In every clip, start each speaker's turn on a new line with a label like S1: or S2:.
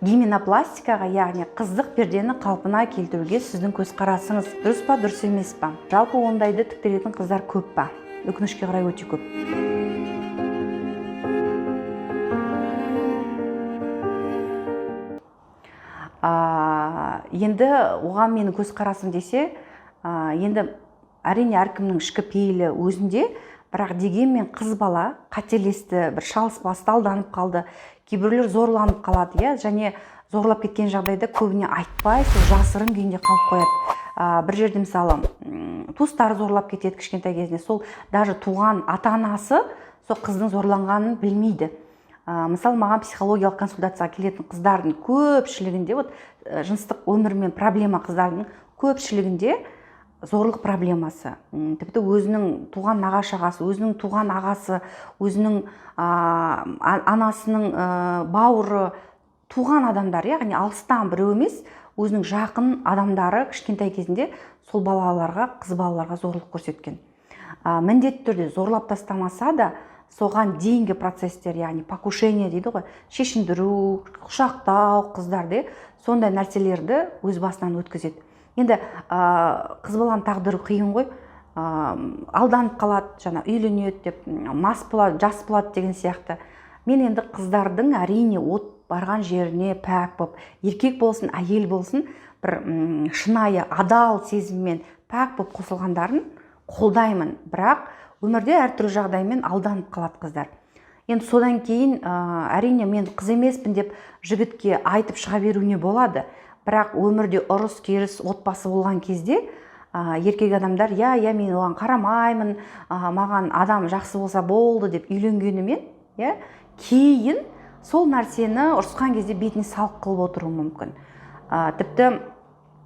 S1: Гименопластикаға, яғни қыздық пердені қалпына келтіруге сіздің көзқарасыңыз дұрыс па, дұрыс емес па? Жалпы ондайды тіктіретін қыздар көп па? Өкінішке қарай өте көп. Енді оған менің көзқарасым десе, енді әрине әркімнің ішкі пейілі өзінде, бірақ дегенмен қыз бала қателесті, бір шалыс басты алданып қалды, кейбіреулер зорланып қалады, және зорлап кеткен жағдайда көбіне айтпай, сол жасырын күйінде қалып қояды. Бір жерде мысалы туыстары зорлап кетеді кішкентай кезінде, сол даже туған ата-анасы сол қыздың зорланғанын білмейді. Мысалы, маған психологиялық консультацияға келетін қыздардың көпшілігінде, жыныстық өмірмен проблема қыздардың көпшілігінде зорлық проблемасы. Тіпті өзінің туған нағашы-ағасы, өзінің туған ағасы, өзінің анасының бауыры, туған адамдар, яғни алыстан біреу емес, өзінің жақын адамдары кішкентай кезінде сол балаларға, қыз балаларға зорлық көрсеткен. Міндетті түрде зорлап тастамаса да, соған дейінгі процесстер, яғни покушение дейді ғой, шешіндіру, құшақтау қыздарды, сондай нәрселерді өз басынан өткізеді. Енді қыз баланың тағдыры қиын ғой, алданып қалады, жаңа үйленеді деп, мас болады, жас болады деген сияқты. Мен енді қыздардың әрине от барған жеріне пәк болып, еркек болсын, әйел болсын, бір шынайы, адал сезіммен пәк болып қосылғандарын қолдаймын. Бірақ өмірде әртүрлі жағдаймен алданып қалады қыздар. Енді содан кейін әрине мен қыз емеспін деп жігітке айтып шыға беруіне болады. Бірақ өмірде ұрыс керіс отбасы болған кезде еркек адамдар, мен оған қарамаймын, маған адам жақсы болса болды деп үйленгенімен, кейін сол нәрсені ұрысқан кезде бетіне салық қылып отыруы мүмкін. Тіпті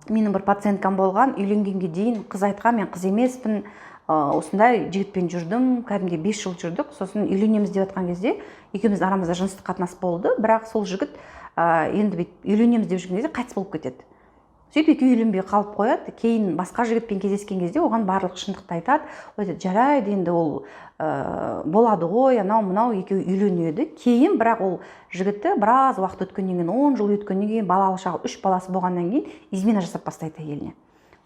S1: менің бір пациенткам болған, үйленгенге дейін қыз айтқан, мен қыз емеспін, осындай жігітпен жүрдім, кәдімгі 5 жыл жүрдік, сосын үйленеміз деп жатқан кезде екеуміз арамызда жыныстық қатынас болды, бірақ сол жігіт енді үйленеміз деп жүрген кезде қайтыс болып кетеді. Сөйтіп екеуі үйленбей қалып қояды, кейін басқа жігітпен кездескен кезде оған барлық шындықты айтады. Жарайды, енді ол болады ғой, анау-мынау, екеуі үйленеді. Кейін бірақ ол жігітті біраз уақыт өткеннен кейін, 10 жыл өткеннен кейін, балалы шағы 3 баласы болғаннан кейін измена жасап бастайды әйеліне.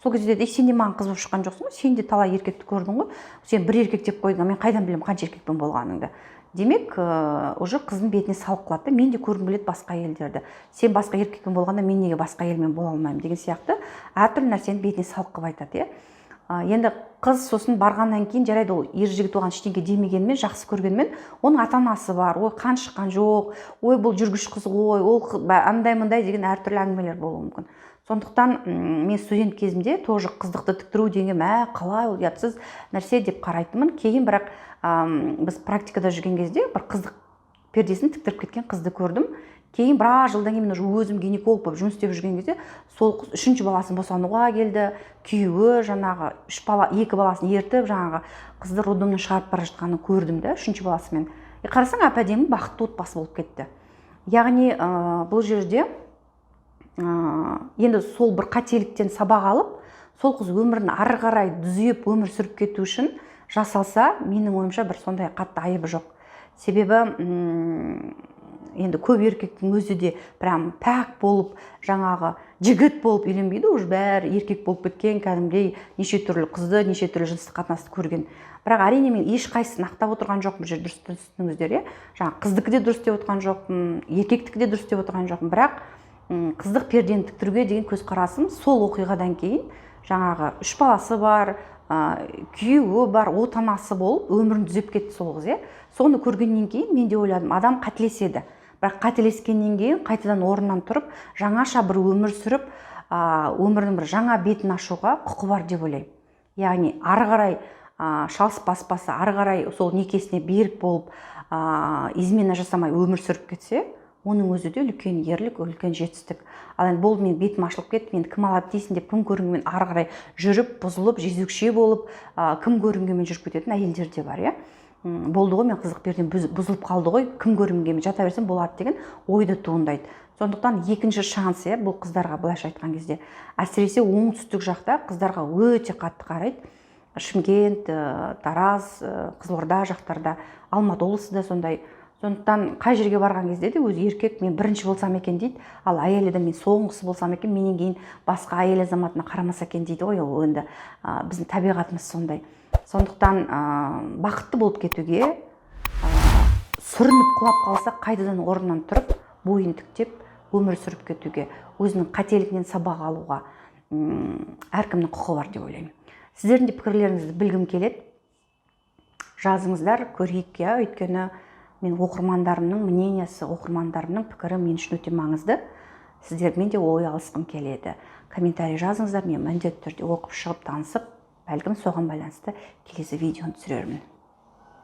S1: Сол кезде сен де маған қыз болып шыққан жоқсың ғой, сен де талай еркекті көрдің ғой, сен бір еркек деп қойдың, мен қайдан білемін қанша еркекпен болғаныңды. Демек, уже қыздың бетіне салық қылады, мен де көргім келеді басқа әйелдерді. Сен басқа еркекпен болғанда мен неге басқа әйелмен бола алмаймын деген сияқты әртүрлі нәрсені бетіне салық қылып айтады. Енді қыз сосын барғаннан кейін, жарайды, ол ер жігіт оған ештеңе демегенмен, жақсы көргенмен, оның ата-анасы бар, ой қан шыққан жоқ, ой бұл жүргіш қыз ғой, ол андай-мындай деген әртүрлі әңгімелер болуы мүмкін. Сондықтан мен студент кезімде тоже қыздықты тіктіру деген қалай, ол ұятсыз нәрсе деп қарайтынмын. Кейін бірақ біз практикада жүрген кезде бір қыздық пердесін тіктіріп кеткен қызды көрдім. Кейін біраз жылдан кейін өзім гинеколог болып жұмыс істеп жүрген кезде сол қыз 3-ші баласын босануға келді, күйеуі жаңағы 2 баласын ертіп, жаңағы қызды роддомнан шығарып бара жатқанын көрдім да, 3-ші баласымен. Қарасаң, әп-әдемі бақытты отбасы болып кетті. Яғни бұл жерде енді сол бір қателіктен сабақ алып, сол қыз өмірін ары қарай түзеп өмір сүріп кету үшін жасалса, менің ойымша бір сондай қатты айыбы жоқ. Себебі енді көп еркектің өзі де прям пәк болып, жаңағы жігіт болып үйленбейді, уже бәрі еркек болып кеткен, кәдімгідей неше түрлі қызды, неше түрлі жыныстық қатынасты көрген. Бірақ әрине мен ешқайсысын ақтап отырған жоқпын, бұл жерде дұрыс түсініңіздер, жаңағы қыздікі де дұрыс деп отырған жоқпын, еркектікі де дұрыс деп отырған жоқпын, бірақ қыздық пердені тіктіруге деген көзқарасым сол оқиғадан кейін жаңағы 3 баласы бар, күйеуі бар, отанасы болып өмірін түзеп кетті сол қыз. Соны көргеннен кейін мен де ойладым, адам қателеседі. Бірақ қателескеннен кейін қайтадан орнынан тұрып, жаңаша бір өмір сүріп, өмірдің бір жаңа бетін ашуға құқы бар деп ойлаймын. Яғни ары қарай шалыс баспасы, ары қарай сол некесіне берік болып, измена жасамай өмір сүріп кетсе, оның өзі де үлкен ерлік, үлкен жетістік. Ал енді болды, мен бетім ашылып кетті, мен кім алады дейсің деп кім көрінгенмен ары қарай жүріп, бұзылып, жезөкше болып, кім көрінгенмен жүріп кететін әйелдер де бар, болды ғой, мен қыздық пердем бұзылып қалды ғой, кім көрінгенмен жата берсем болады деген ойды туындайды. Сондықтан екінші шанс, бұл қыздарға былайша айтқан кезде, әсіресе оңтүстік жақта қыздарға өте қатты қарайды. Шымкент, Тараз, Қызылорда жақтарда, Алматы облысы да сондай. Сондықтан қай жерге барған кезде де өзі еркек мен бірінші болсам екен дейді, ал әйелі де мен соңғысы болсам екен, менен кейін басқа әйел азаматына қарамаса екен дейді ғой. Ол енді біздің табиғатымыз сондай. Сондықтан бақытты болып кетуге, сүрініп құлап қалса қайтадан орнынан тұрып, бойын тіктеп өмір сүріп кетуге, өзінің қателігінен сабақ алуға әркімнің құқы бар деп ойлаймын. Сіздердің де пікірлеріңізді білгім келеді. Жазыңыздар, көрейік. Өйткені мен оқырмандарымның мнениясы, оқырмандарымның пікірі мен үшін өте маңызды. Сіздермен де ой алысқым келеді. Комментарий жазыңыздар, мен міндетті түрде оқып шығып танысып, бәлкім соған байланысты келесі видеоны түсірермін.